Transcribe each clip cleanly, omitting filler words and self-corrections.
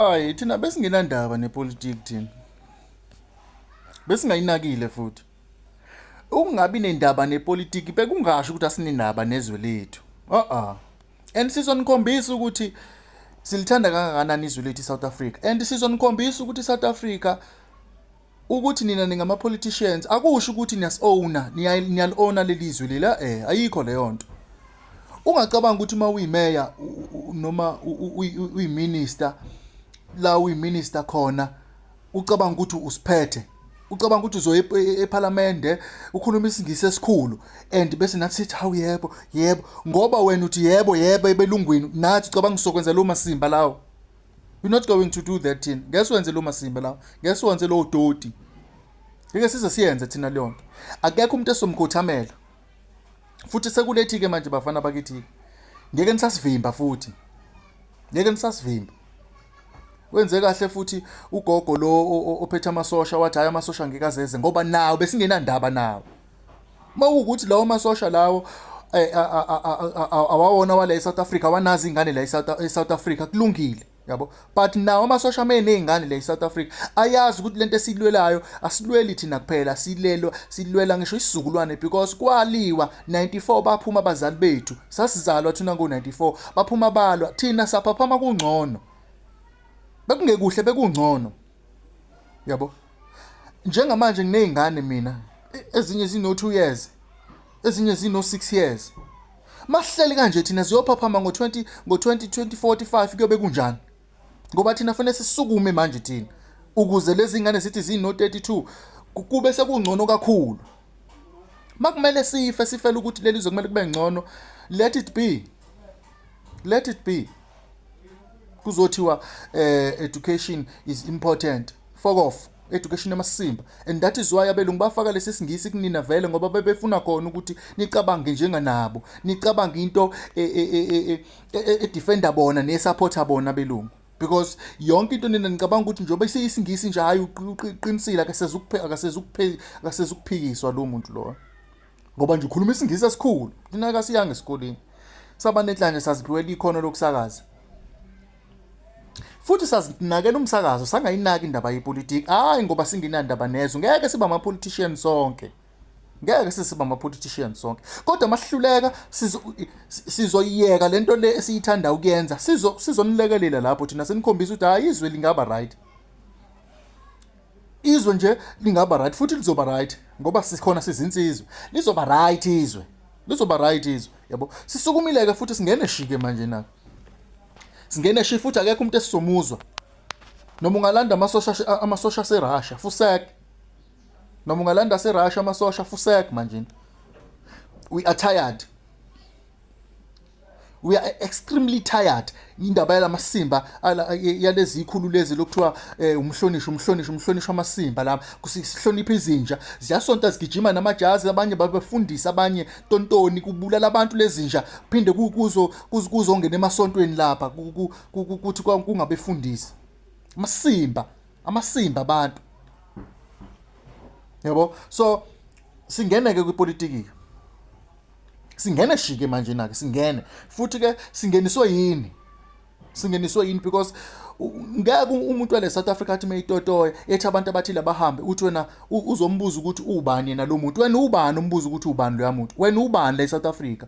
Hayi thina besingenandaba nepolitiki thina. Besingayinakile futhi. Ukungabi nendaba nepolitiki bekungasho ukuthi asinendaba nezwe lethu. And sizonikhombisa ukuthi silithanda kangakanani izwe lethu iSouth Africa. And sizonikhombisa ukuthi iSouth Africa ukuthi nina ningama politicians akusho ukuthi niyali-owner lelizwe lela ayikho leyo nto. Ungacabanga ukuthi uma uyimeya noma uyiminister la uyiminister khona ucabanga ukuthi usiphethe. Ucabanga ukuthi uzoya eParliament ukhuluma isingisi esikhulu and bese nathi sithi hawu yebo ngoba wena uthi yebo ebelungwini nathi ucabanga usokwenza lo masimba lawo. We're not going to do that thina. Guess wenze lo masimba lawo. Guess wenze lo doti. Ngeke size siyenze thina leyo nto. Akekho umuntu esomkhothamela. Futhi sekulethi ke manje bafana bakithi. Ngeke nisasivimba futhi. Ngeke nisasivimba. Wenze kahle futhi ugogo lo ophethe amasosha wathi hayi amasosha ngekazeze ngoba nawo besingenandaba nawo. Mawukuthi lawo amasosha lawo awawona wala eSouth Africa wanazi ingane la eSouth Africa kulungile yabo, but nawo amasosha menezingane la eSouth Africa ayazi ukuthi lento esilwelayo asilweli thina kuphela, silwela ngisho isizukulwane because kwaliwa 94 baphuma abazali bethu sasizalwa thina ngo94 baphuma balwa thina saphaphama kungcono. Bekungekuhle bekungcono yabo. Njengamanje nginezingane mina ezinye zino 2 years ezinye zino 6 years. Mahleli kanje thina ziyophaphama ngo2045 kuyobe kunjani? Ngoba thina fanele sisukume manje thina ukuze lezi zingane zithi zino 32 kube sekungcono kakhulu. Makumele sifele ukuthi leli zokumele kube ngcono, let it be. Kuzothiwa education is important. Fuck off. Education emasimba. And that is why abelungu bafaka lesi singisi kunina vele ngoba bebefuna khona ukuthi nicabange njenganabo. Nicabange into defender bona nesupporter bona belungu. Because yonke into nina nicabanga ukuthi njoba isingisi nje hayi uqinisile akasezukuphikiswa lo muntu lo. Ngoba nje ukhuluma isingisi esikhulu. Thina kasiyanga esikoleni. Saba nenhlanje saziphiwe ikhono lokusakaza. Futhi sazinakela umsakazo sangayinaki indaba yepolitiki. Hayi ngoba singenandaba nezwe ngeke siba ama politicians sonke. Ngeke siba ama politicians sonke. Kodwa masihluleka sizoyiyeka lento le esiyithanda ukuyenza. Sizonilekelela lapho thina senikhombisa ukuthi hayi izwe lingaba right. Izwe nje lingaba right futhi lizoba right ngoba sikhona sizinsizwe. Lizoba right izwe. Yabo. Sisukumileke futhi singene shike manje na. Singene shi futhi akekho umuntu esizomuzwa. Noma ungalanda amasosha seRussia fusek. Noma ungalanda seRussia amasosha fusek manje. We are tired. We are extremely tired. Indaba yamasimba yalezi ikhulu lezi lokuthiwa umhlonishwa amasimba la kusihlonipha izinja ziyasonta zigijima namajazi abanye babefundisa abanye tontoni kubulala abantu lezinja phinde kuzongena emasontweni lapha ukuthi kungabefundisi amasimba abantu yabo. So singene ke kwipolitiki. Singene shike manje nake singene futhi ke singeniswe yini because ngeke umuntu wale South Africa athi mayitotoya ethi abantu abathile bahambe uthi wena uzombuza ukuthi ubani yena lo muntu, wena ubani umbuza ukuthi ubani lo yamuntu, wena ubani la eSouth Africa,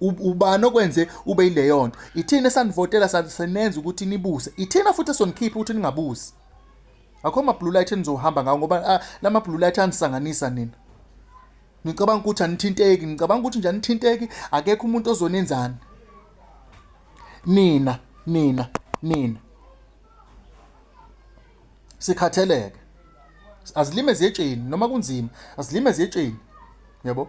ubani okwenze ube yileyo nto. Ithina sanivotela senenza ukuthi nibuse, ithina futhi sonikhipha ukuthi ningabusi. Akho ama blue light enizohamba ngawo ngoba lama blue light anisanganisa nina. Ngicabanga ukuthi anithinteki, ngicabanga ukuthi nje anithinteki, akekho umuntu ozonenzana. Nina. Sikhatheleke. Azilime ziyetsheni noma kunzima, azilime ziyetsheni. Yabo?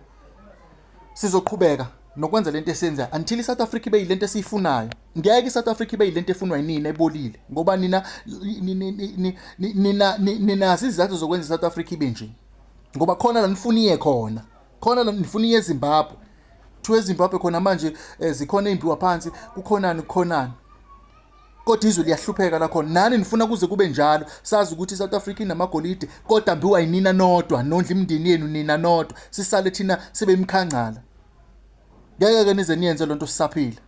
Sizoqhubeka nokwenza lento esenza until iSouth Africa ibe yilento esiyifunayo. Ngeke iSouth Africa ibe yilento efunwa yinina ebolile ngoba nina izizathu zokwenza iSouth Africa ibe nje. Ngoba khona la nifuniye khona la nifuniye eZimbabwe. Thu eZimbabwe khona manje zikhona impiwa phansi kukhonani. Kodwa izwe liyahlupheka la khona. Nani nifuna kuze kube njalo. Sazi ukuthi iSouth Africa inamagolide kodwa mbiwa yinina nodwa, nondla imndeni yenu nina nodwa. Sisale thina sibe imkhanqala. Ngeke nize niyenze lonto sisaphila.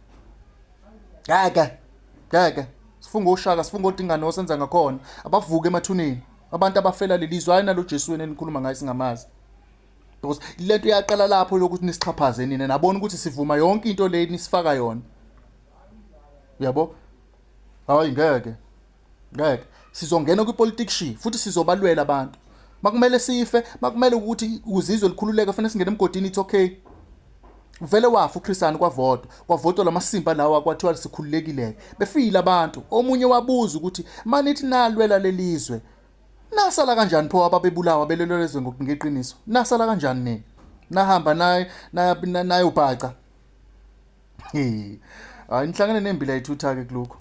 Ngeke. sifunga oShaka, sifunga oDingane osenza ngakhona, abavuke emathuneni. Abantu abafela lelizwe hayi nalo Jesweni enikhuluma ngayo singamazi. Because lento iyaqala lapho lokuthi nisichaphaze nina nabona ukuthi sivuma yonke into le nisifaka yona. Yabo? Hayi ngeke. Ngeke. Sizongena kwipolitics futhi sizobalwela abantu. Makumele sife, makumele ukuthi uzizwe likhululeka fanele singene emgodini it's okay. Vele wafu uChrisani kwavotwa lamasimba lawa kwathiwa sikhululekile. Befile abantu. Omunye wabuza ukuthi manithi nalwela lelizwe. Nasala kanjani pho ababebulawa belelelezwe ngeqiniso? Nasala kanjani nini? Nahamba naye ubhaca. Hayi nihlangene nembila yithutha ke kuloko.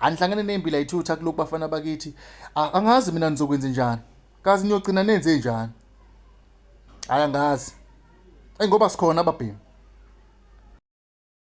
Anihlangene nembila yithutha kuloko bafana bakithi. Angazi mina nizokwenza njani. Kazi niyogcina nenze njani? Hayi angazi. Ngoba sikhona ababhemi.